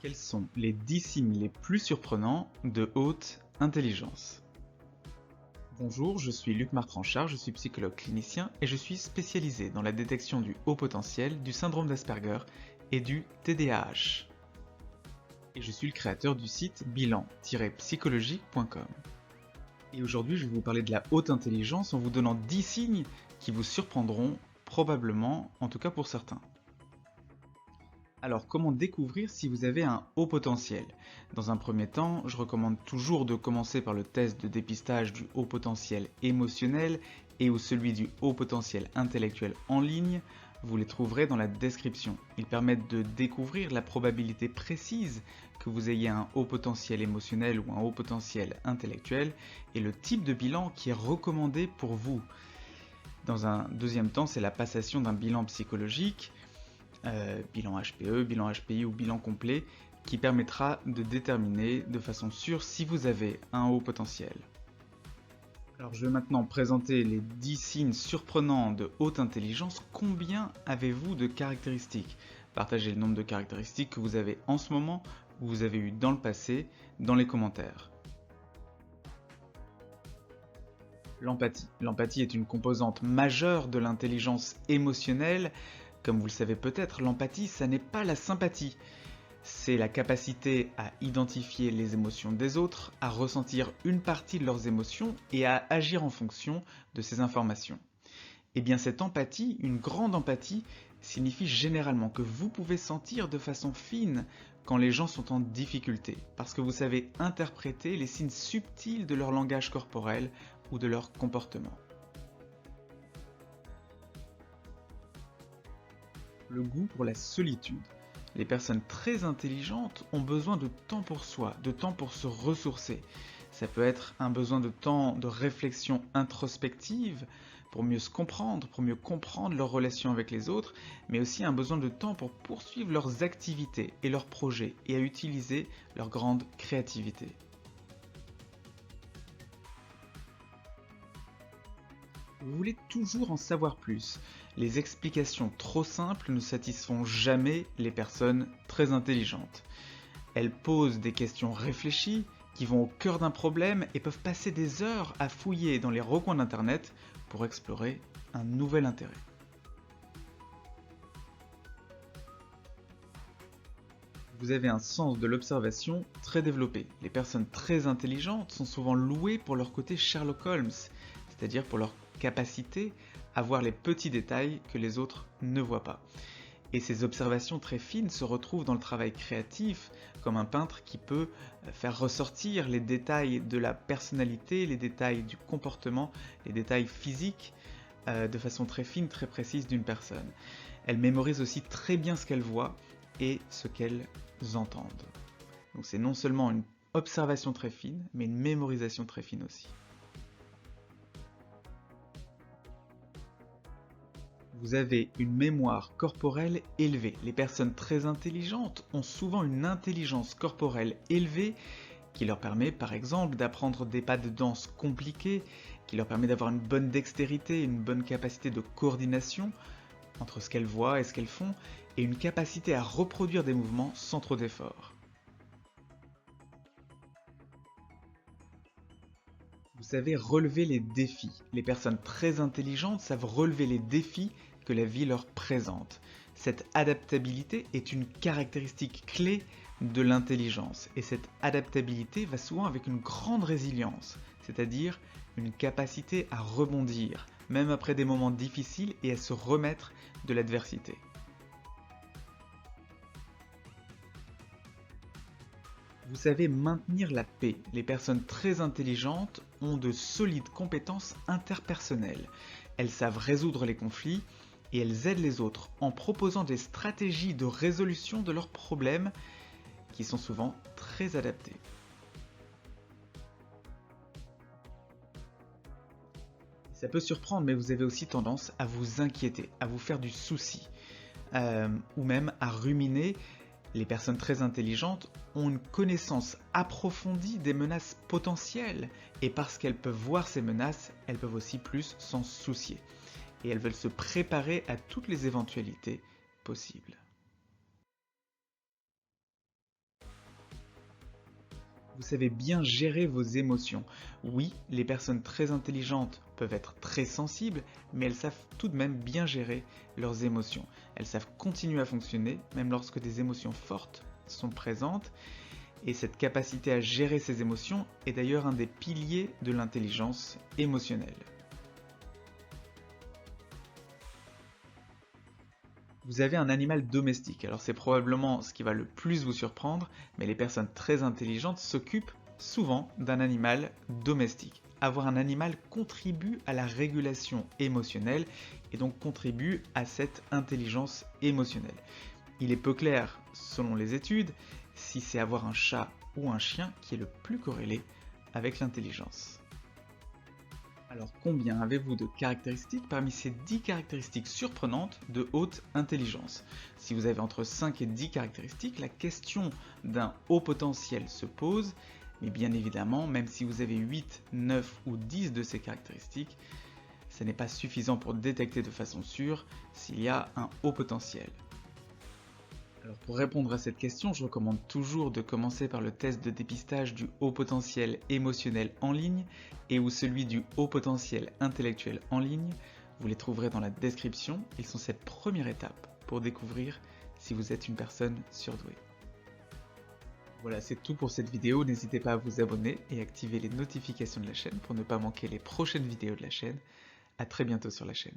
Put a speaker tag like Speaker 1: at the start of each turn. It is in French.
Speaker 1: Quels sont les 10 signes les plus surprenants de haute intelligence? Bonjour, je suis Luc Martranchard, je suis psychologue clinicien et je suis spécialisé dans la détection du haut potentiel, du syndrome d'Asperger et du TDAH. Et je suis le créateur du site bilan-psychologie.com. Et aujourd'hui, je vais vous parler de la haute intelligence en vous donnant 10 signes qui vous surprendront probablement, en tout cas pour certains. Alors, comment découvrir si vous avez un haut potentiel? Dans un premier temps, je recommande toujours de commencer par le test de dépistage du haut potentiel émotionnel et ou celui du haut potentiel intellectuel en ligne. Vous les trouverez dans la description. Ils permettent de découvrir la probabilité précise que vous ayez un haut potentiel émotionnel ou un haut potentiel intellectuel et le type de bilan qui est recommandé pour vous. Dans un deuxième temps, c'est la passation d'un bilan psychologique. Bilan HPE, bilan HPI ou bilan complet, qui permettra de déterminer de façon sûre si vous avez un haut potentiel. Alors je vais maintenant présenter les 10 signes surprenants de haute intelligence. Combien avez-vous de caractéristiques? Partagez le nombre de caractéristiques que vous avez en ce moment ou vous avez eu dans le passé dans les commentaires. L'empathie. L'empathie est une composante majeure de l'intelligence émotionnelle. Comme vous le savez peut-être, l'empathie, ça n'est pas la sympathie. C'est la capacité à identifier les émotions des autres, à ressentir une partie de leurs émotions et à agir en fonction de ces informations. Et bien cette empathie, une grande empathie, signifie généralement que vous pouvez sentir de façon fine quand les gens sont en difficulté, parce que vous savez interpréter les signes subtils de leur langage corporel ou de leur comportement. Le goût pour la solitude. Les personnes très intelligentes ont besoin de temps pour soi, de temps pour se ressourcer. Ça peut être un besoin de temps de réflexion introspective pour mieux se comprendre, pour mieux comprendre leurs relations avec les autres, mais aussi un besoin de temps pour poursuivre leurs activités et leurs projets et à utiliser leur grande créativité. Vous voulez toujours en savoir plus. Les explications trop simples ne satisfont jamais les personnes très intelligentes. Elles posent des questions réfléchies qui vont au cœur d'un problème et peuvent passer des heures à fouiller dans les recoins d'internet pour explorer un nouvel intérêt. Vous avez un sens de l'observation très développé. Les personnes très intelligentes sont souvent louées pour leur côté Sherlock Holmes, c'est-à-dire pour leur capacité à voir les petits détails que les autres ne voient pas. Et ces observations très fines se retrouvent dans le travail créatif, comme un peintre qui peut faire ressortir les détails de la personnalité, les détails du comportement, les détails physiques, de façon très fine, très précise d'une personne. Elle mémorise aussi très bien ce qu'elle voit et ce qu'elles entendent. Donc c'est non seulement une observation très fine, mais une mémorisation très fine aussi. Vous avez une mémoire corporelle élevée. Les personnes très intelligentes ont souvent une intelligence corporelle élevée qui leur permet par exemple d'apprendre des pas de danse compliqués, qui leur permet d'avoir une bonne dextérité, une bonne capacité de coordination entre ce qu'elles voient et ce qu'elles font, et une capacité à reproduire des mouvements sans trop d'efforts. Vous savez relever les défis. Les personnes très intelligentes savent relever les défis que la vie leur présente. Cette adaptabilité est une caractéristique clé de l'intelligence et cette adaptabilité va souvent avec une grande résilience, c'est-à-dire une capacité à rebondir, même après des moments difficiles et à se remettre de l'adversité. Vous savez maintenir la paix. Les personnes très intelligentes ont de solides compétences interpersonnelles. Elles savent résoudre les conflits et elles aident les autres en proposant des stratégies de résolution de leurs problèmes qui sont souvent très adaptées. Ça peut surprendre, mais vous avez aussi tendance à vous inquiéter, à vous faire du souci, ou même à ruminer. Les personnes très intelligentes ont une connaissance approfondie des menaces potentielles et parce qu'elles peuvent voir ces menaces, elles peuvent aussi plus s'en soucier. Et elles veulent se préparer à toutes les éventualités possibles. Vous savez bien gérer vos émotions. Oui, les personnes très intelligentes peuvent être très sensibles, mais elles savent tout de même bien gérer leurs émotions. Elles savent continuer à fonctionner, même lorsque des émotions fortes sont présentes. Et cette capacité à gérer ses émotions est d'ailleurs un des piliers de l'intelligence émotionnelle. Vous avez un animal domestique, alors c'est probablement ce qui va le plus vous surprendre, mais les personnes très intelligentes s'occupent souvent d'un animal domestique. Avoir un animal contribue à la régulation émotionnelle et donc contribue à cette intelligence émotionnelle. Il est peu clair, selon les études, si c'est avoir un chat ou un chien qui est le plus corrélé avec l'intelligence. Alors combien avez-vous de caractéristiques parmi ces 10 caractéristiques surprenantes de haute intelligence? Si vous avez entre 5 et 10 caractéristiques, la question d'un haut potentiel se pose, mais bien évidemment, même si vous avez 8, 9 ou 10 de ces caractéristiques, ce n'est pas suffisant pour détecter de façon sûre s'il y a un haut potentiel. Alors pour répondre à cette question, je recommande toujours de commencer par le test de dépistage du haut potentiel émotionnel en ligne et ou celui du haut potentiel intellectuel en ligne. Vous les trouverez dans la description. Ils sont cette première étape pour découvrir si vous êtes une personne surdouée. Voilà, c'est tout pour cette vidéo. N'hésitez pas à vous abonner et activer les notifications de la chaîne pour ne pas manquer les prochaines vidéos de la chaîne. A très bientôt sur la chaîne.